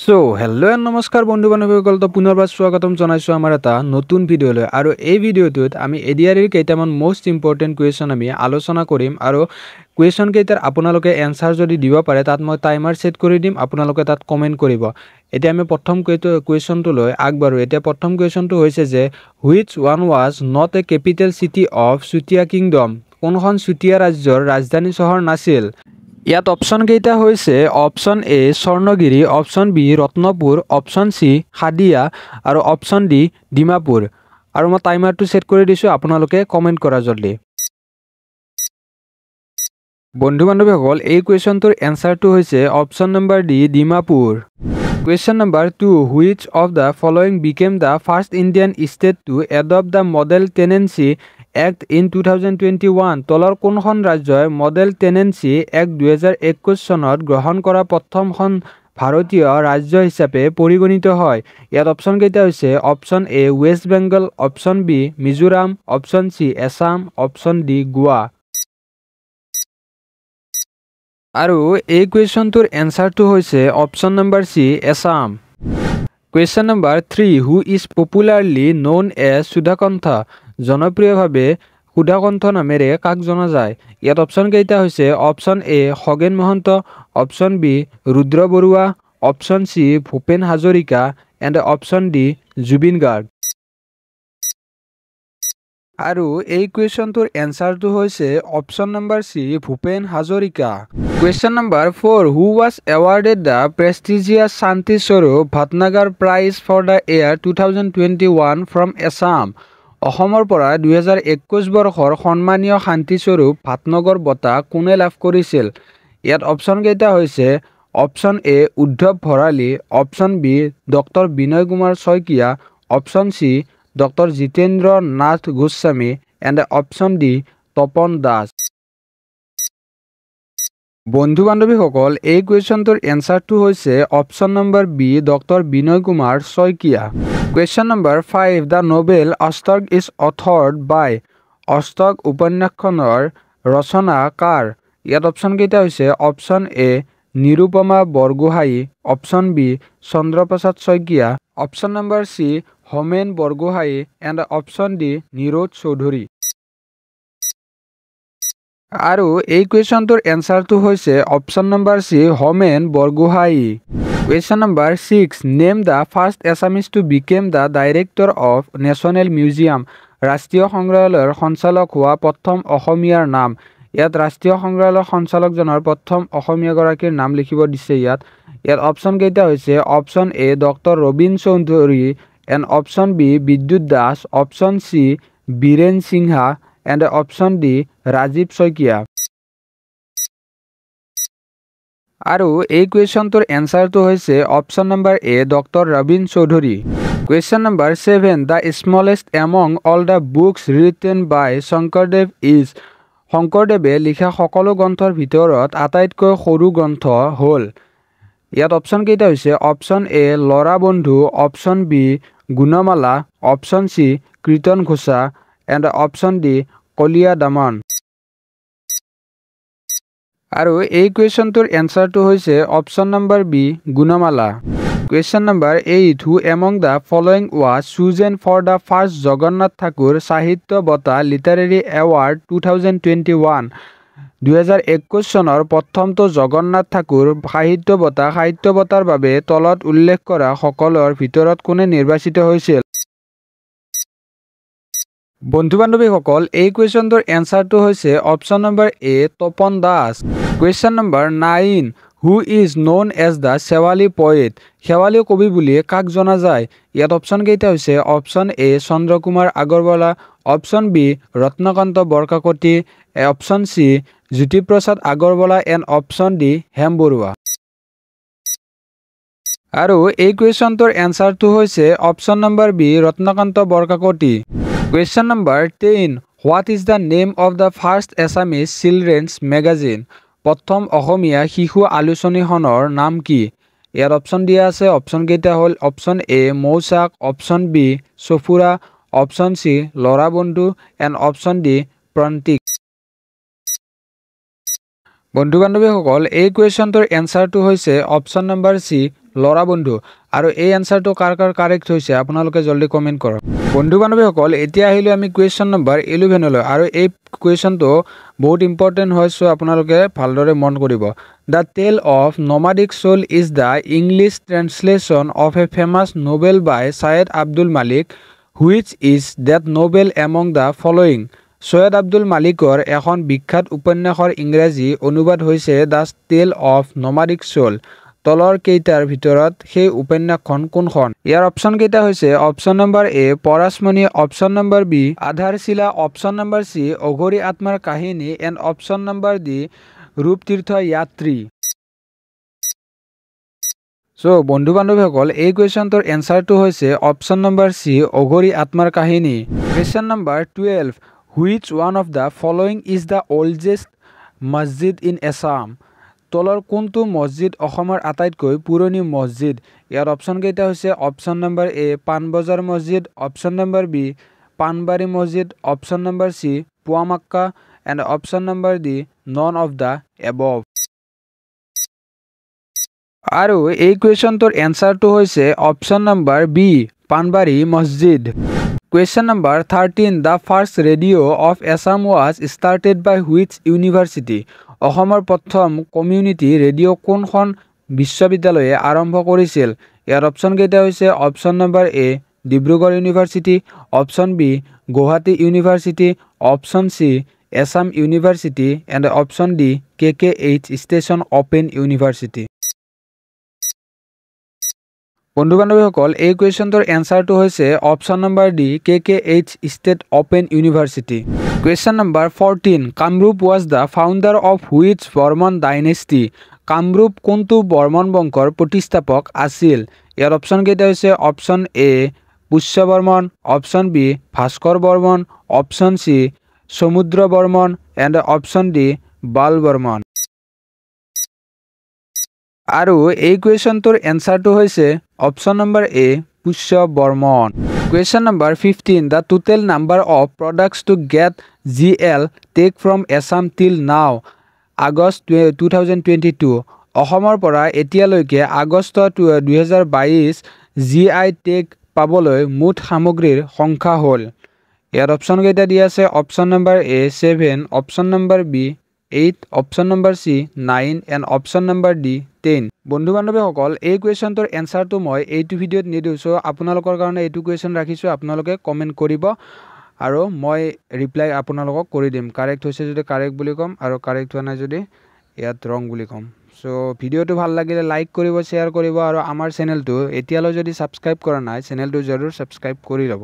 so hello' and নমস্কাৰ বন্ধু বান্ধৱীসকল তো পুনৰবাৰ স্বাগতম জনাইছোঁ আমাৰ এটা নতুন ভিডিঅ'লৈ আৰু এই ভিডিঅ'টোত আমি এডিআৰইৰ কেইটামান মোষ্ট ইম্পৰ্টেণ্ট কুৱেশ্যন আমি আলোচনা কৰিম আৰু কুৱেশ্যন কেইটাৰ আপোনালোকে এনসাৰ যদি দিব পাৰে তাত মই টাইমাৰ সেট কৰি দিম আপোনালোকে তাত কমেন্ট কৰিব এতিয়া আমি প্ৰথম কুৱেশ্যনটো লৈ আগবাঢ়ো এতিয়া প্ৰথম কুৱেশ্যনটো হৈছে যে which one was not a capital city of Chutia kingdom কোনখন চুটিয়া ৰাজ্যৰ ৰাজধানী চহৰ নাছিল ইয়াত অপশন কেইটা হৈছে option A Swarnagiri option B Ratnapur option C Hadia আৰু অপশন ডি ডিমাপুৰ আৰু মই টাইমাৰটো সেট কৰি দিছো আপোনালোকে কমেন্ট কৰা জলদি বন্ধু বান্ধৱীসকল এই কুৱেশ্যনটোৰ এনসাৰটো হৈছে option number D Dimapur Question number 2 Which of the following became the first Indian state to adopt the Model Tenancy Act in 2021 তলৰ কোনখন ৰাজ্যই মডেল টেনেন্সি এক্ট 2021 চনত গ্ৰহণ কৰা প্ৰথমখন ভাৰতীয় ৰাজ্য হিচাপে পৰিগণিত হয় ইয়াত অপশন কেইটা হৈছে option A West Bengal option B Mizoram option C Assam option D Goa আৰু এই কুৱেশ্যনটোৰ এনসাৰটো হৈছে option number C Assam Question number 3 Who is popularly known as Sudhakantha জনপ্ৰিয়ভাৱে সুধাকণ্ঠ নামেৰে কাক জনা যায় ইয়াত অপশন কেইটা হৈছে option A Khagen Mahanta option B Rudra Baruah option C Bhupen Hazarika and option D Zubeen Garg আৰু এই কুৱেশ্যনটোৰ এনসাৰটো হৈছে option number C Bhupen Hazarika Question number 4 Who was awarded the prestigious Shanti Swarup Bhatnagar Prize for the year 2021 from Assam অসমৰ পৰা 2021 বৰ্ষৰ সন্মানীয় শান্তি স্বৰূপ ভাটনগৰ বঁটা কোনে লাভ কৰিছিল ইয়াত অপশন কেইটা হৈছে option A Uddhab Bharali option B doctor Binoy Kumar Saikia option C doctor Jitendra Nath Goswami and option D Tapan Das বন্ধু বান্ধৱীসকল এই কুৱেশ্যনটোৰ এনসাৰটো হৈছে option number B doctor Binoy Kumar Saikia Question number 5 The novel Ostag is authored by Ostag উপন্যাসখনৰ ৰচনা কাৰ ইয়াত অপশন কেইটা হৈছে option A Nirupama Borgohain option B Chandraprasad Saikia option number C Homen Borgohain and option D Niroj Choudhury আৰু এই কুৱেশ্যনটোৰ এনসাৰটো হৈছে option number C Homen Borgohain Question number 6 Name the first Assamese to become the director of National Museum ৰাষ্ট্ৰীয় সংগ্ৰহালয়ৰ সঞ্চালক হোৱা প্ৰথম অসমীয়াৰ নাম ইয়াত ৰাষ্ট্ৰীয় সংগ্ৰহালয়ৰ সঞ্চালকজনৰ প্ৰথম অসমীয়া গৰাকীৰ নাম লিখিব দিছে ইয়াত অপশন কেইটা হৈছে option A doctor Robin Choudhury and option B Bidyut Das option C Biren Singha and option D Rajib Saikia আৰু এই কুৱেশ্যনটোৰ এনসাৰটো হৈছে option number A doctor Robin Choudhury Question number 7 The smallest among all the books written by Sankardev is শংকৰদেৱে লিখা সকলো গ্ৰন্থৰ ভিতৰত আটাইতকৈ সৰু গ্ৰন্থ হ'ল ইয়াত অপশন কেইটা হৈছে option A Lora Bandhu option B Gunamala option C Kirtan Ghosha and option D Kaliya Daman আৰু এই কুৱেশ্যনটোৰ এনসাৰটো হৈছে option number B Gunamala Question number 8 Who among the following was chosen for the first Jagannath Thakur Sahitya Bata Literary Award 2021 2021 চনৰ প্ৰথমটো জগন্নাথ ঠাকুৰ সাহিত্য বঁটাৰ বাবে তলত উল্লেখ কৰা সকলৰ ভিতৰত কোনে নিৰ্বাচিত হৈছিল বন্ধু বান্ধৱীসকল এই কুৱেশ্যনটোৰ এনসাৰটো হৈছে option number A Tapan Das Question number 9 Who is known as the Shewali poet Shewali কবি বুলি কাক জনা যায় ইয়াত অপশন কেইটা হৈছে option A Chandrakumar Agarwala option B Ratnakanta Barkakati option C Jyotiprasad Agarwala and option D Hem Barua আৰু এই কুৱেশ্যনটোৰ এনসাৰটো হৈছে option number B Ratnakanta Barkakati Question number 10 What is the name of the first Assamese children's magazine প্ৰথম অসমীয়া শিশু আলোচনীখনৰ নাম কি ইয়াত অপশন দিয়া আছে অপশন কেইটা হ'ল option A Mouchak option B Safura option C Lora Bandhu and option D প্ৰণতিক বন্ধু বান্ধৱীসকল এই কুৱেশ্যনটোৰ এনসাৰটো হৈছে অপশন নম্বৰ সি লৰা বন্ধু আৰু এই এনসাৰটো কাৰ কাৰ কাৰেক্ট হৈছে আপোনালোকে জলদি কমেন্ট কৰক বন্ধু বান্ধৱীসকল এতিয়া আহিলো আমি কুৱেশ্যন নম্বৰ 11 লৈ আৰু এই কুৱেশ্যনটো বহুত ইম্পৰ্টেন্ট হয় সো আপোনালোকে ভালদৰে মন কৰিব The Tale of Nomadic Soul is the English translation of a famous novel by Syed Abdul Malik which is that novel among the following Syed Abdul Malikor এখন বিখ্যাত উপন্যাসৰ ইংৰাজী অনুবাদ হৈছে The Tale of Nomadic Soul তলৰ কেইটাৰ ভিতৰত সেই উপন্যাসখন কোনখন ইয়াৰ অপচন কেইটা হৈছে অপচন নম্বৰ এ পৰাশমণি অপচন নম্বৰ বি আধাৰশিলা অপচন নম্বৰ সি অঘৰী আত্মাৰ কাহিনী এণ্ড অপচন নম্বৰ ডি ৰূপতীৰ্থ যাত্ৰী সো বন্ধু বান্ধৱীসকল এই কুৱেশ্যনটোৰ এনসাৰটো হৈছে অপচন নম্বৰ সি অঘৰী আত্মাৰ কাহিনী question number 12 Which one of the following is the oldest masjid in Assam তলৰ কোনটো মছজিদ অসমৰ আটাইতকৈ পুৰণি মছজিদ ইয়াৰ অপচন কেইটা হৈছে অপচন নম্বৰ এ পানবজাৰ মছজিদ option number B Panbari Masjid option number C Poa Mecca and option number D none of the above আৰু এই কুৱেশ্যনটোৰ এনসাৰটো হৈছে অপচন নম্বৰ বি পানবাৰী মছজিদ Question number 13 The first radio of Assam was started by which university অসমৰ প্ৰথম community radio' কোনখন বিশ্ববিদ্যালয়ে আৰম্ভ কৰিছিল ইয়াৰ অপচন কেইটা হৈছে option number A Dibrugarh University option B Guwahati University option C Assam University and option D KKH State Open University বন্ধু বান্ধৱীসকল এই কুৱেশ্যনটোৰ এনসাৰটো হৈছে option number D KKH State Open University question number 14 Kamarupa was the founder of which Varman dynasty Kamarupa কোনটো বৰ্মন বংশৰ প্ৰতিষ্ঠাপক আছিল ইয়াৰ অপচন কেইটা হৈছে option A Pushya Varman option B Bhaskar Varman option C Samudra Barman and option D Bal Barman আৰু এই কুৱেশ্যনটোৰ এনসাৰটো হৈছে option number A Pushya Barman question number 15 The total number of products to get GL take from Assam till now August 2022 অসমৰ পৰা এতিয়ালৈকে আগষ্ট 2022 GI টেগ পাবলৈ মুঠ সামগ্ৰীৰ সংখ্যা হ'ল ইয়াৰ অপচন কেইটা দিয়া আছে option number A 7 option number B 8 option number C 9 and option number D 10 বন্ধু বান্ধৱীসকল এই কুৱেশ্যনটোৰ এনসাৰটো মই এইটো ভিডিঅ'ত নিদিওঁ সো আপোনালোকৰ কাৰণে এইটো কুৱেশ্যন ৰাখিছোঁ আপোনালোকে কমেণ্ট কৰিব আৰু মই ৰিপ্লাই আপোনালোকক কৰি দিম কাৰেক্ট হৈছে যদি কাৰেক্ট বুলি ক'ম আৰু কাৰেক্ট হোৱা নাই যদি ইয়াত ৰং বুলি ক'ম সো ভিডিঅ'টো ভাল লাগিলে লাইক কৰিব শ্বেয়াৰ কৰিব আৰু আমাৰ চেনেলটো এতিয়ালৈ যদি ছাবস্ক্ৰাইব কৰা নাই চেনেলটো জৰুৰ ছাবস্ক্ৰাইব কৰি ল'ব